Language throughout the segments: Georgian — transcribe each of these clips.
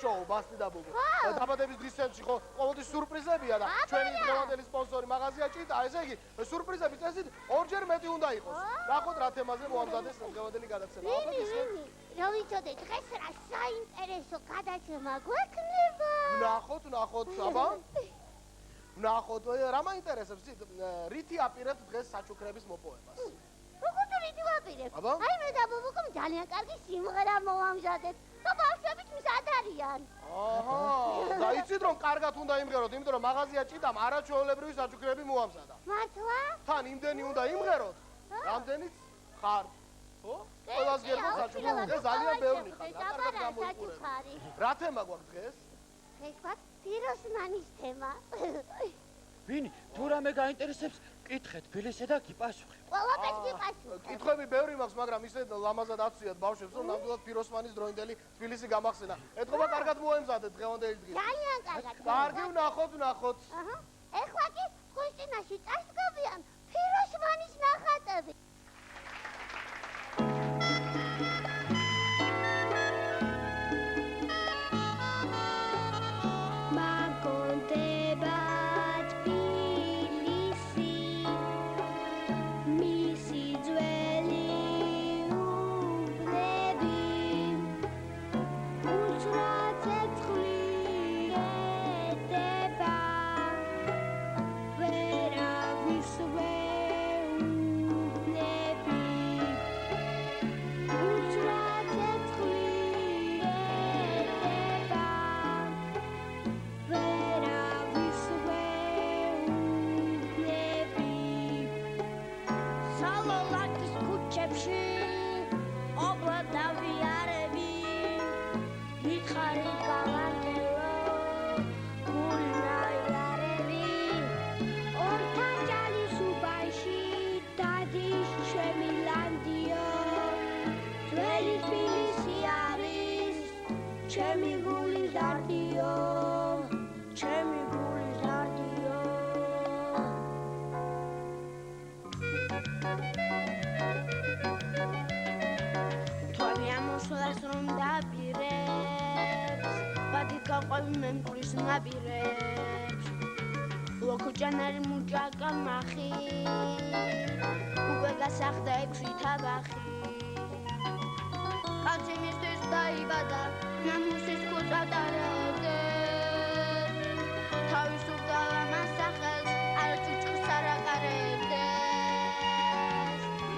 შოუ ბასტი და ბუბუ. დაბადების დღის ცენტრში ხო ყოველთვის სურპრიზებია და ჩვენი დღევანდელი სპონსორი მაღაზია ჭიტა, ესე იგი სურპრიზების წესით ორჯერ მეტი უნდა იყოს. ნახოთ რა თემაზე მოამზადეს დღევანდელი გადაცემა. რა ვიცოდე დღეს რა საინტერესო გადაცემა გვექნება? ნახოთ, აბა. ნახოთ, რა მაინტერესებს რითი აპირებთ დღეს საჩუქრების მოპოვებას? როგორ რითი ვაპირებ? აი მე და ბუბუკომ ძალიან კარგი სიმღერა მოვამზადეთ. და ბავშვებიც მზად არიან. აჰა, და იცით რომ კარგად უნდა იმღეროთ, იმიტომ რომ მაღაზია ჭიდამ არაჩვეულებრივი საჩუქრები მოამზადა. მართლა? თან იმდენი უნდა იმღეროთ, რამდენიც ხარ. ხო? ყველას გერბო საჩუქრები, ეს ძალიან ბევრი ხარ. რა კარგად გამოიყურება. რა თემა გვაქვს დღეს? დღეს გვაქვს პიროსმანის თემა. ვინი, თუ რამე გაინტერესებს, კითხეთ, ფილისე და გიპასუხებ. ყველაფერს გიპასუხებ. კითხვები ბევრი მაქვს, მაგრამ ისე ლამაზად აცვიათ ბავშვებს, რომ ნამდვილად პიროსმანის დროინდელი თბილისი გამახსენა. ეთქობა კარგად მოემზადეთ დღევანდელი დღის. ძალიან კარგად. კარგი, ვნახოთ. აჰა. ეხლა კი კუსტინაში წასდგებიან პიროსმანის ნახატები. მემკვრის ნაპირებს ლოქოჯანარი მუჭაკა მახი უკვე გასახდა 6 თაბახი კაციმისთვის დაიბადა ნამუსის კუწატარებდა თავისუფლად მას სახელს არ ჭუჭქს არ აკარებდა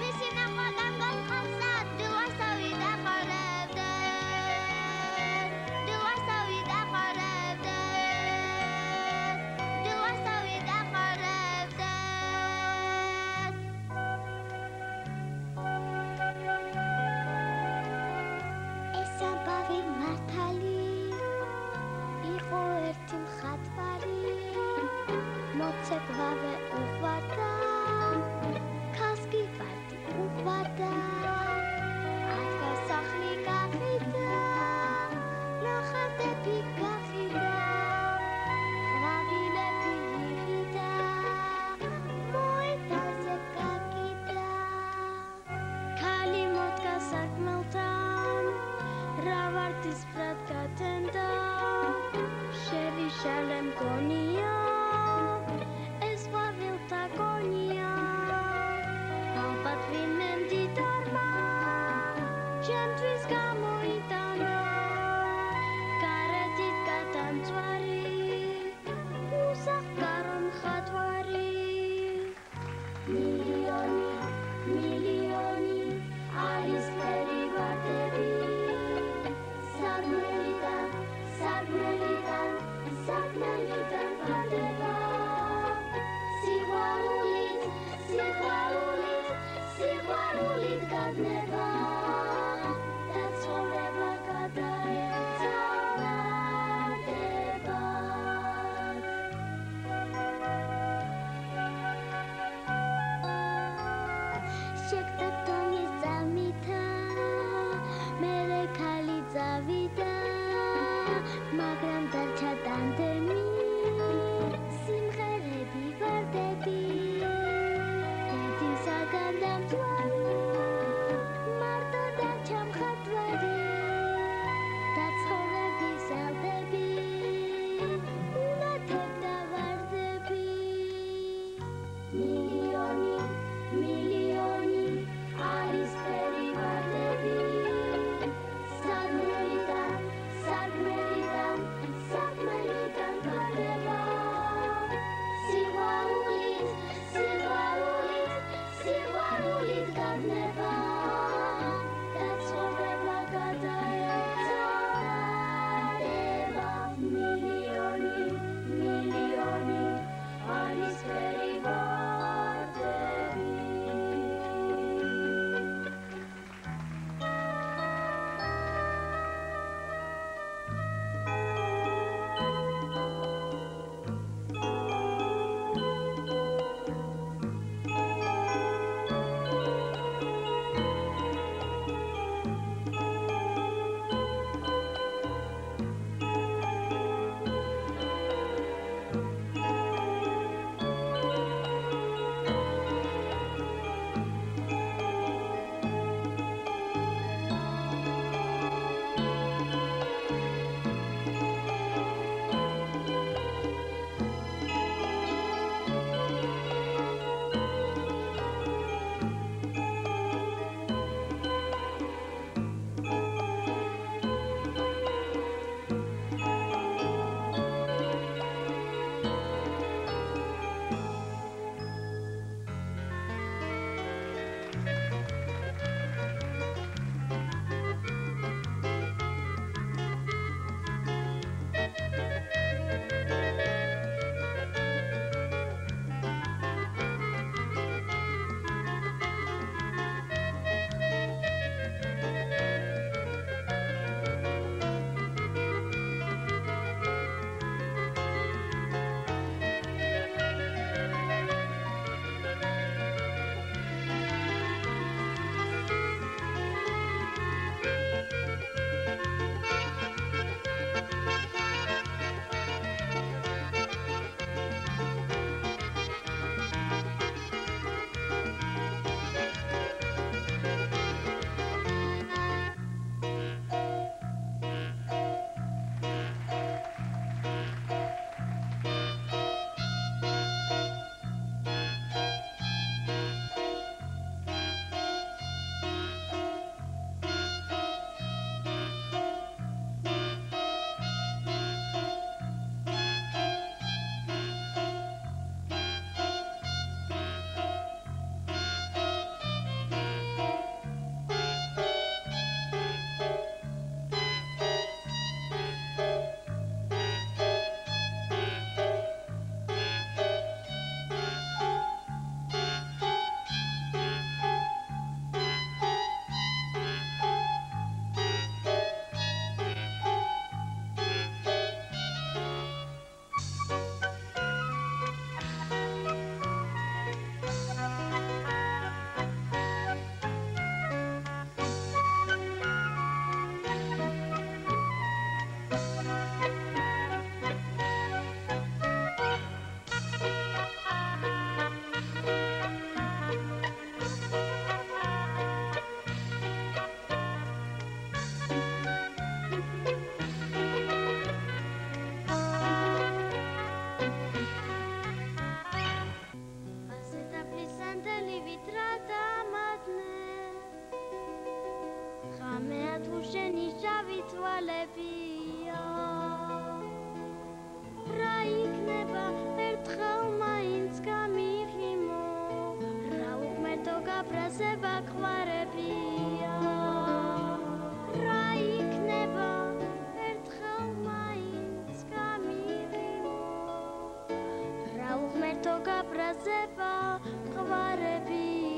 მისი ნახვიდან განხავსა დილვასავი დახარებდა მართალი იყო ერთი მხატვარი ბრაზება ყვარებია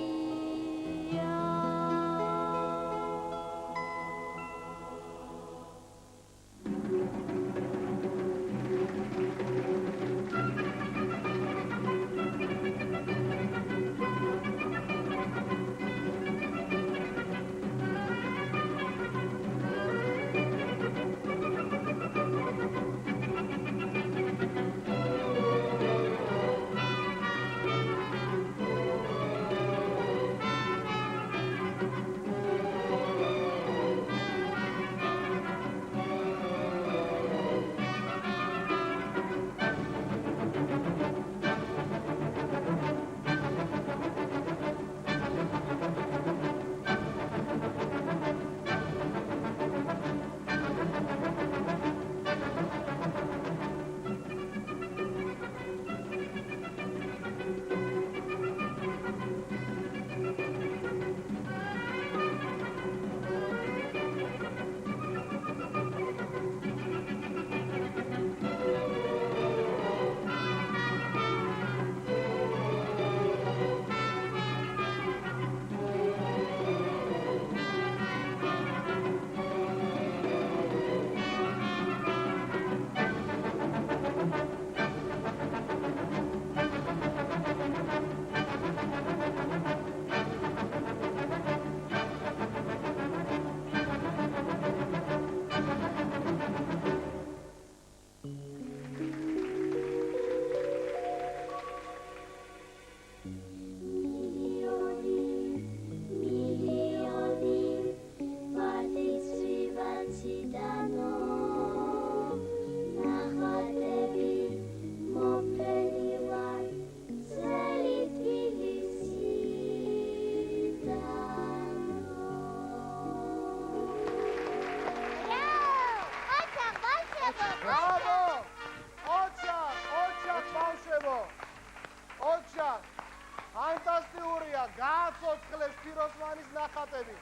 ფანტასტიკურია, გააცოცხლეს ფიროსმანის ნახატები.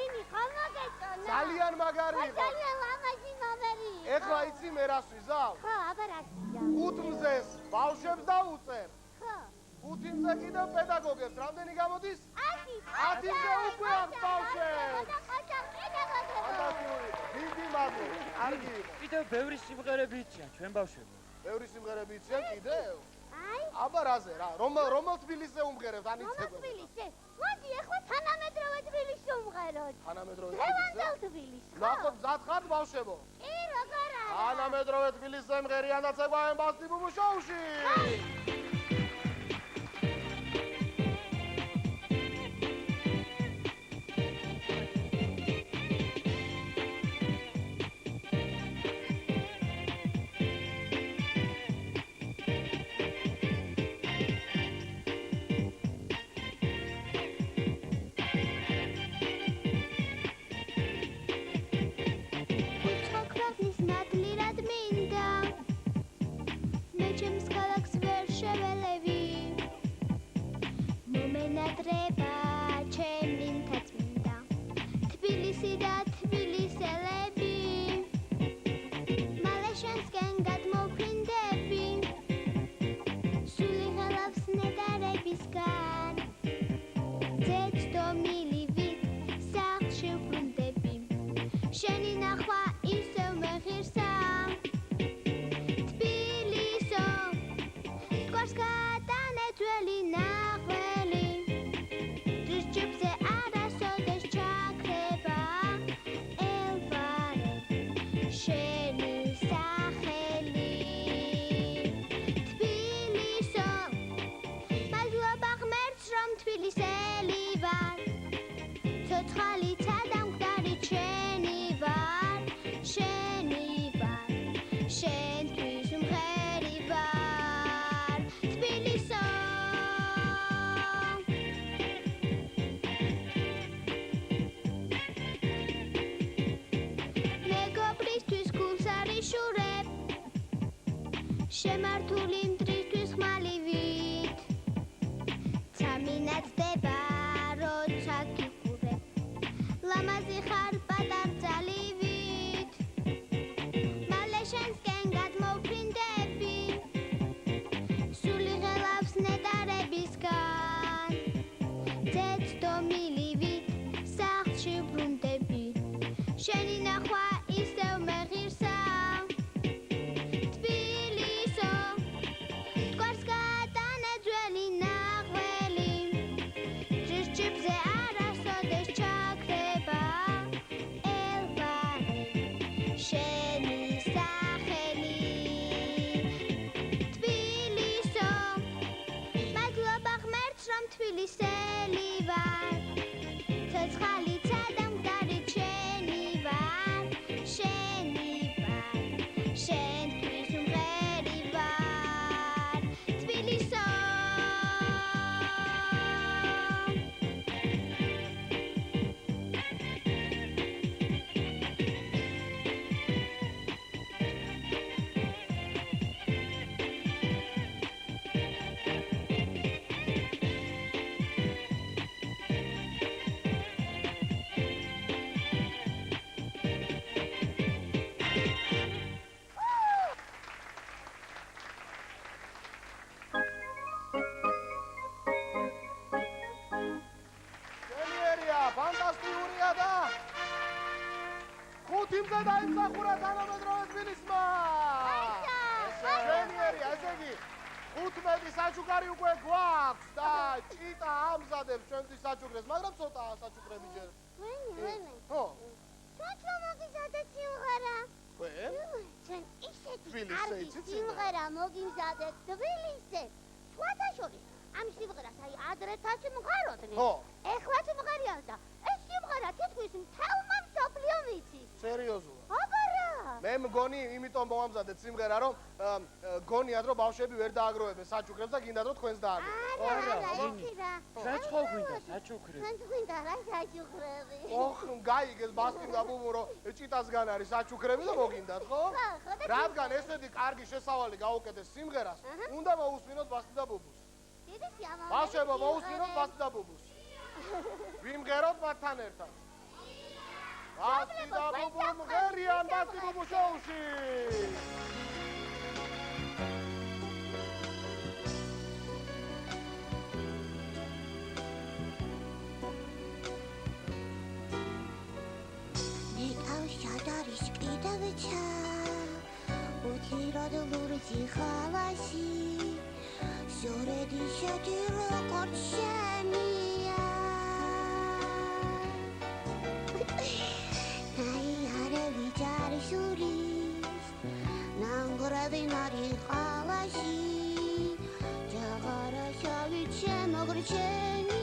Ini ხამაგეწონა. ძალიან მაგარი იყო. ძალიან ლამაზი მომერი. ეხლა იცი მე რას ვიზავ? ხო, აბა რაცია. 5 მზეს ბავშვებს დაუწერ. ხო. 5 მზე კიდევ პედაგოგებს. რამდენი გამოდის? 10. 10 მზე უკვე აქვს ბავშვებს. ფანტასტიკური. დიდი მადლობა. კარგი იყო. კიდევ ბევრი სიმღერები იციან ჩვენ ბავშვებო. ბევრი სიმღერები იციან კიდევ? აი. აბა რაზე რა? რომელ თბილისზე უმღერებთ ანიცებო? თბილისზე. მოდი ახლა თანამედროვე თბილისში უმღეროთ. თანამედროვე ლევანდელ თბილისში. ნახოთ მზად ხართ ბავშვებო? კი, როგორ არა? თანამედროვე თბილისზე მღერიან და ცეკვავენ ბასტიბუბუ შოუში. შემართული მტრისთვის ხმალივით წამინაცდება როცა გიყურებ ლამაზი ხარ პატარძალივით მალე შენსკენ გადმოვფრინდები სული ღელავს თბილისელი ვარ ცოცხალიცა და მკვდარი შენი ვარ შენი ვარ შენთვის უმღერი ვარ თბილისო ფანტასტიკურია და ხუთიმზე დაიმსახურა თანამედროვე თბილისმა. ჟენიერია, ესე იგი 15 საჩუქარი უკვე გვაქვს და ჭიტა ამზადებს ჩვენთვის საჩუქრებს, მაგრამ ცოტაა საჩუქრები ჯერ. ვინმე? ხო. ჩვენ მოგიზადეთ სიმღერა. ვენ? ჩვენ ისეთი თბილისზე კარგი იცით სიმღერა მოგიზადეთ თბილისზე. სხვათა შორის ამ სიმღერას აი ადრეთაც მღაროდნენ. ხო. ეხლაც მღარიან და ეს სიმღერა თითქმის მთელმა მსოფლიომ იცის. სერიოზულად. აბარა. მე მგონი იმიტომ მომამზადეთ სიმღერა, რომ გონიათ რომ ბავშვები ვერ დააგროვებენ საჩუქრებს და გინდათ რომ თქვენს დააგროვებენ. არა, იცი რა. ჩვენც ხო გვინდა საჩუქრები. ჩვენც გვინდა რა საჩუქრები. ოხ, გაიგეს ბასტიმ და ბუბუ რომ ჭიტასგან არის საჩუქრები და მოგინდათ, ხო? ხო და რადგან ესეთი კარგი შესავალი გაუკეთეს სიმღერას, უნდა მოусმინოთ ბასტი და ბუბუს. დიდი სიამოვნებით. ბავშვებო, მოусმინოთ ბასტი და ბუბუს. ვიმღეროთ მათთან ერთად. ბასტი და ბუბუ მღერიან ბასტი ბუბუ შოუში. შადარის კიდევცა უცირად ლურჯი ხალაში ზორედი შედი როგორც შენია აი არევი ჯარისურის ნანგრევი მარი ხალაში ჯაღარა შავი შემოგრჩენია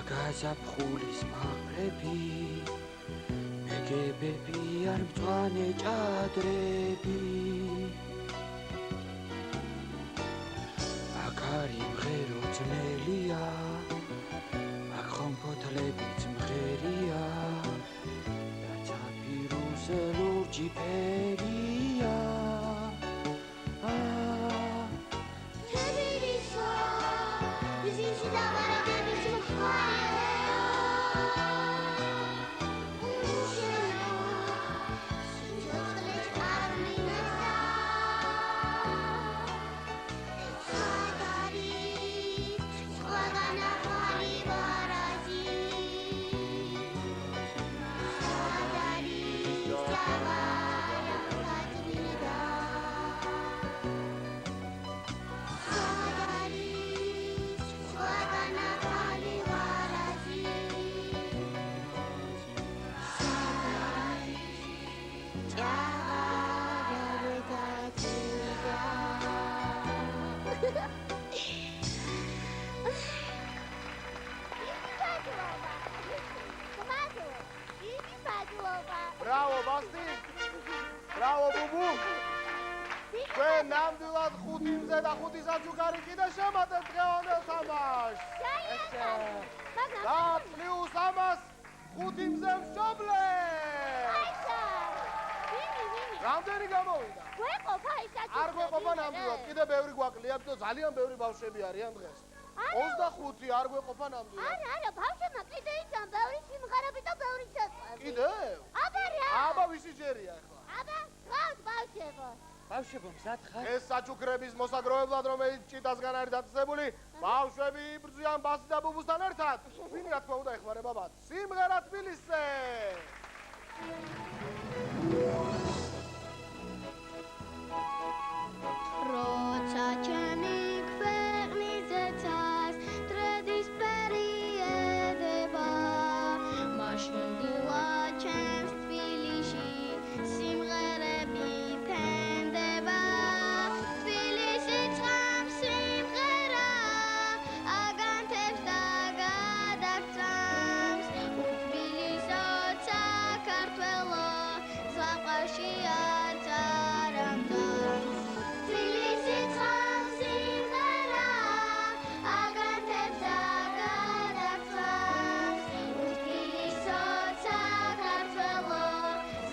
გაზაფხულის მაყრები მეგებები არ მწვანე ჭადრები აქ არის მღერო ძნელია აქ ხომ ფოთლებიც მღერია და ცაფირუზე ლურჯი ფერია Bravo, Basti! Bravo, Bubu! ჩვენ ნამდვილად ხუთიმზე და ხუთი საჩუქარი კიდე შემატეთ დღევანდელ თამაშს. და პლუს ამას ხუთიმზე მშობლე! რამდენი გამოვიდა? გვეყოფა ის საჩუქრები. არ გვეყოფა ნამდვილად, კიდე ბევრი გვაკლია და ძალიან ბევრი ბავშვები არიან დღეს. 25 არ გვეყოფა ნამდვილად. არა, ბავშვებმა კიდე იციან ბევრი სიმღერები და ბევრი კიდევ? აბა რა? აბა ვისი ჯერია ახლა? აბა, ხავთ ბავშვებო. ბავშვებო, მზად ხარ? ეს საჩუქრების მოსაგროვებლად რომელიც ჭიტასგან არის დაწესებული, ბავშვები იბრძვიან ბასი და ბუბუსთან ერთად. ვინ რა თქმა უნდა ეხმარება მათ? სიმღერა თბილისზე. როცა ჩემი ქვეყნიზე წას დროის პერიოდება მაშინ დილა ჩემს თბილისში სიმღერები ფენდება თბილისი ცხამს სიმღერა აგანთებს და გადაგწამს უთბილისო საქართველო ზღვაშია წარამდგანს თბილისი ცხამს სიმღერა აგანთებს და გადაგწამს უთბილისო საქართველო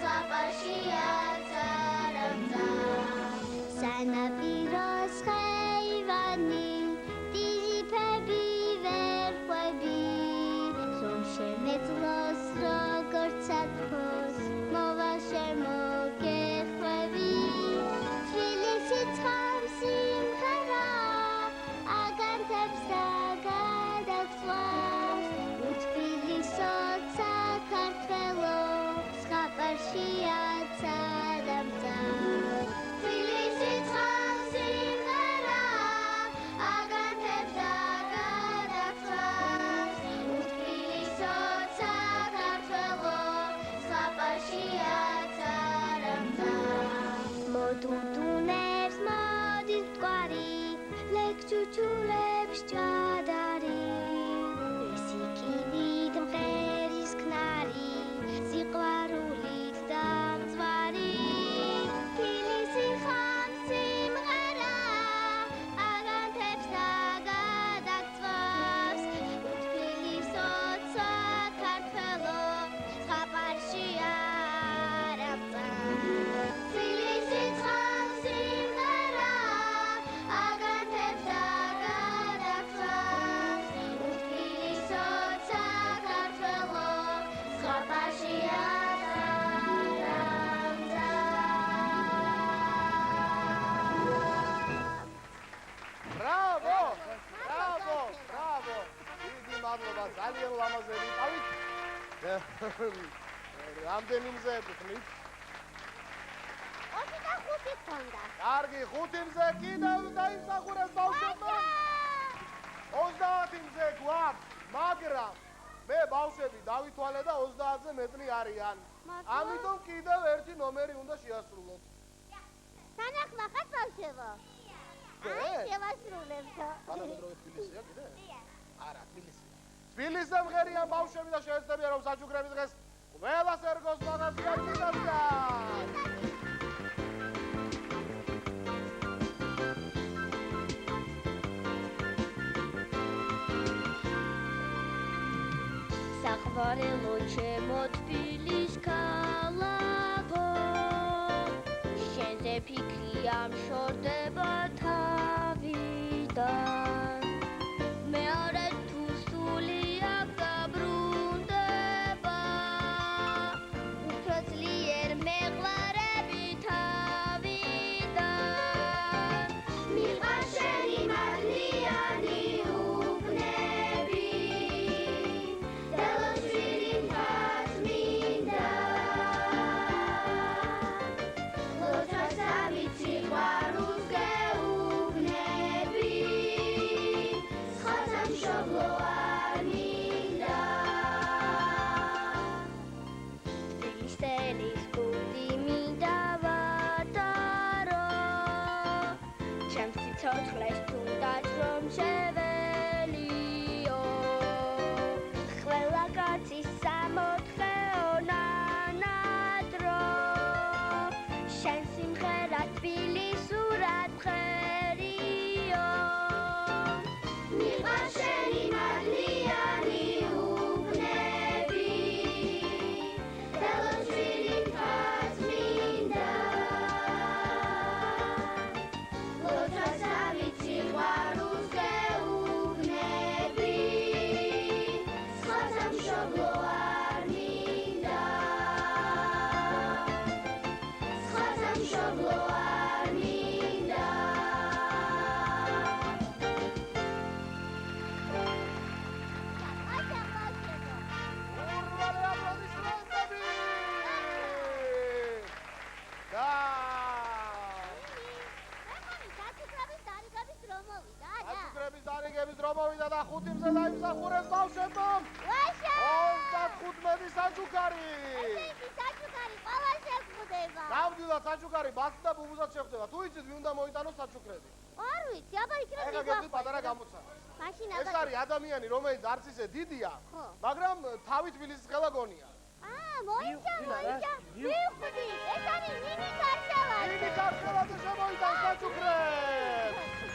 ზღვაშია წარამდგანს სანაპიროს ხეივანი ტიზიფები ვერხვები რომ შემეძლოს როგორც ათფოს მოვალ შემოგეხვევი თბილისი ცხამს სიმღერა აგანთებს და გადაგწვავს უთბილისო საქართველო ზღვაშია წარამდგანს თბილისი ცხამს სიმღერა აგანთებს და გადაგწვავს უთბილისო საქართველო ზღვაშია წარამდგანს მოდუდუნებს მოდის მტკვარი ლეგჩუჩულებს ჭადარი ესიკივით მღერის ქნარი სიყვარულით დამწვარი თბილისი ხამს სიმღერა აგანთებს და გადაგწვავს უთბილისო საქართველო ზღვაშია წარამდგანს თბილისი ცხამს სიმღერა აგანთებს და გადაგწვავს უთბილისო საქართველო ზღვაშია ბრავო! ბრავო! ბრავო! დიდი მადლობა, ძალიან ლამაზი ვიყავით. რამდენი მზე გქნით? 25 ქონდა. კარგი, 5 მზე კიდევ დაიმსახურეს ბავშვებმა. 30 მზე გვაქვს, მაგრამ მე ბავშვები დავითვალე და 30-ზე მეტნი არიან. ამიტომ კიდევ ერთი ნომერი უნდა შეასრულოთ. სანახმა ხარ ბავშვებო? აი, შევასრულებთო. თანამედროვე თბილისია კიდე? არა, თბილისი. თბილისზე მღერიან ბავშვები და შეეცდებიან რომ საჩუქრები დღეს ყველას ერგოს მაღაზია ჭიტასგან. საყვარელო ჩემო თბილის ქალაქო შენზე ფიქრი ამშორდება თავიდან მეორე თუ სული აქ დაბრუნდება უფრო ძლიერ მეყვარები თავიდან მიყვარ შენი მადლიანი უბნები Lo trasaviti, guarus che ემსახურებს ბავშვებო. ვაშა! 35 საჩუქარი. ესეთი საჩუქარი ყველა შეხვდება. ნამდვილად საჩუქარი ბაცს და ბუბუსაც შეხვდება. თუ იცით ვინ უნდა მოიტანოს საჩუქრები? არ ვიცი, აბა იქნება ეხლა გეტყვი პატარა გამოცანა. მაშინ ეს აბა არის ადამიანი, რომელიც არც ისე დიდია, ხო. მაგრამ თავით თბილისის ხელა გონია. მოიცა. ვიხდი, ეს არის ნინი გარშავაძე. ნინი გარშავაძე შემოიტანს საჩუქრებს.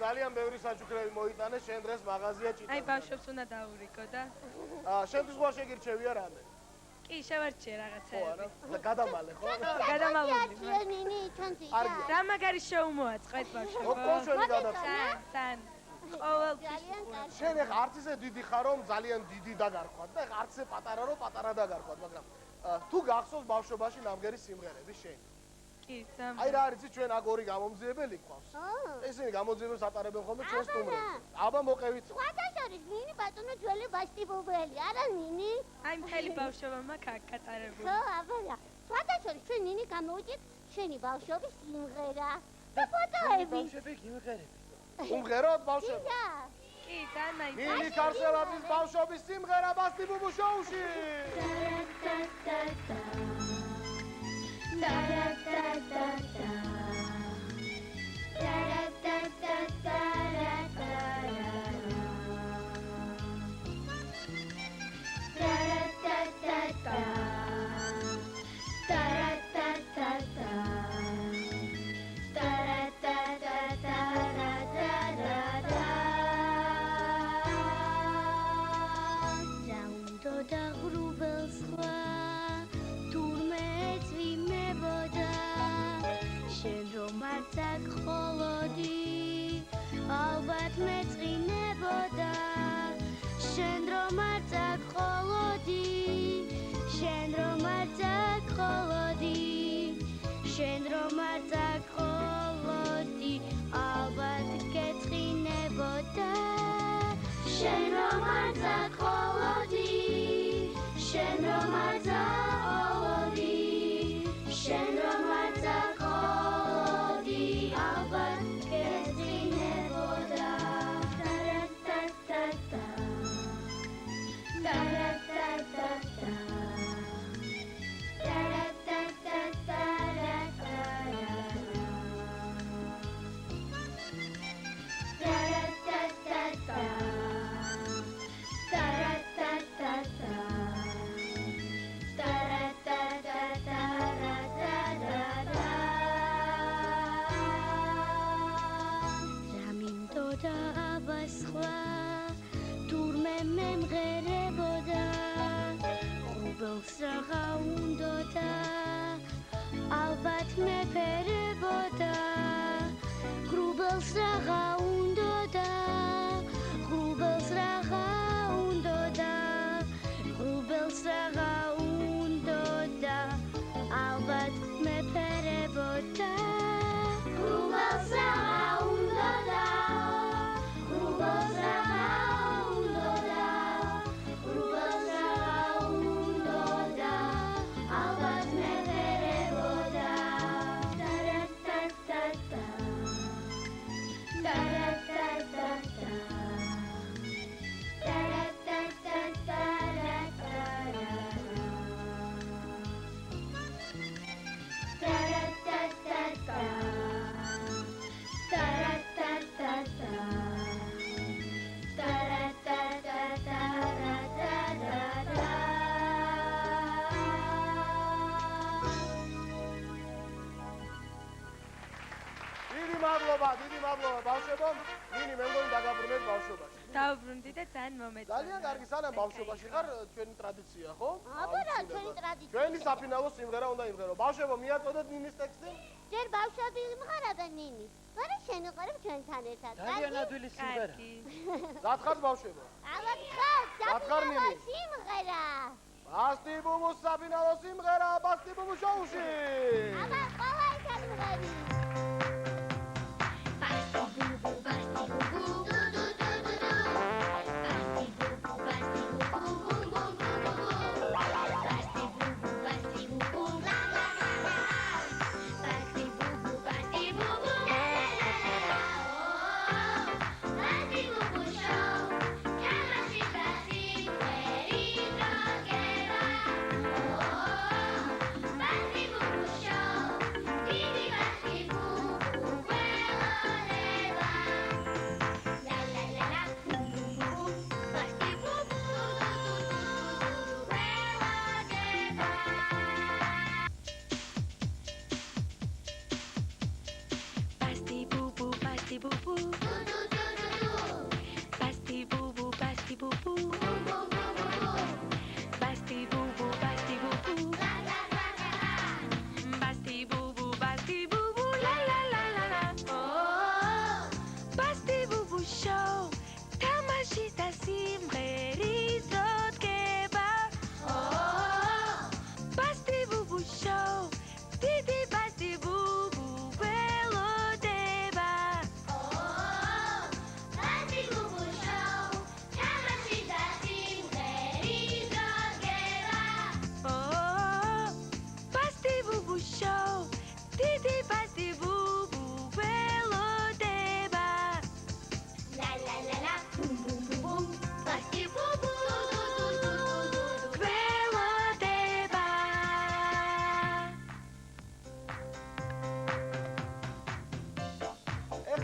ძალიან ბევრი საჩუქრები მოიტანე, შენ დღეს მაღაზია ჭიტა. აი ბავშვებს უნდა დაურიგო და. შენ ზღვა შეგირჩევია რამე? კი, შევარჩიე რაღაცა. ხო არა? გადამალე ხო? გადამალული. ნინი ჩანთი. რა მაგარი შოუ მოაწყეთ ბავშვებო. ოქროშვენი გადაფრთხე. თან. ყოველ ძალიან კარგი. შენ ეხ არც ისე დიდი ხარ რომ ძალიან დიდი დაგარქვათ და ეხ არც ისე პატარა რომ პატარა დაგარქვათ, მაგრამ თუ გახსოვს ბავშვობაში ნამგერი სიმღერები შენ? კი, სამ. აი რა არის იცი ჩვენ აგ ორი გამომძიებელი გვყავს. ესენი გამომძიებელს ატარებენ ხოლმე ჩვენს სტუმრებს. აბა მოყევით. სხვადასხვა ნინი ბატონო ძველი ბაშტიბობელი, არა ნინი? აი მთელი ბავშვობა მაქვს აქ გატარებული. ხო, აბა. სხვადასხვა ჩვენ ნინი გამოვიდით შენი ბავშვობის სიმღერა. და ფოტოები. ბავშვები გიმღერები. უმღეროთ ბავშვები. კი, დანა ის. ნინი ქარსელაძის ბავშვობის სიმღერა ბასტიბუბუ შოუში. დიდი მადლობა ბავშვებო. ნინი მე მგონი დაგაბრუნეთ ბავშვობაში. დავბრუნდი და ძალიან მომეწონა. ძალიან კარგი, სანამ ბავშვობაში ხარ, ჩვენი ტრადიცია, ხო? აბა რა, ჩვენი ტრადიცია. ჩვენი საფინალო სიმღერა უნდა იმღერო. ბავშვებო, მიაწოდეთ ნინის ტექსტი. ჯერ ბავშვები იმღერა და ნინი. მაგრამ შენ უყურებ ჩვენთან ერთად. ძალიან ადვილი სიმღერა. გახართ ბავშვებო. აბა ხარ, სიმღერა. ბასტიბუბუ საფინალო სიმღერა ბასტიბუბუ შოუში. აბა ყველა ისმღერი.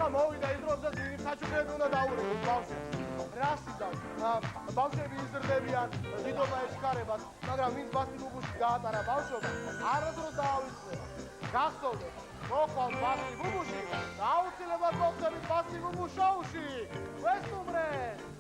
ეხლა მოვიდა ის დროს დიდი საჩუქრები უნდა დაურეკოს ბავშვებს. რასიდან? ბავშვები იზრდებიან დიდობა ეჩქარებას, მაგრამ ვინც ბასტი-ბუბუში გაატარა ბავშვობა, არასდროს დაავიწყდება. გახსოვდეთ, მოხვალ ბასტი-ბუბუში და აუცილებლად მოხდებით ბასტი-ბუბუს შოუში. ვესტუმრეთ!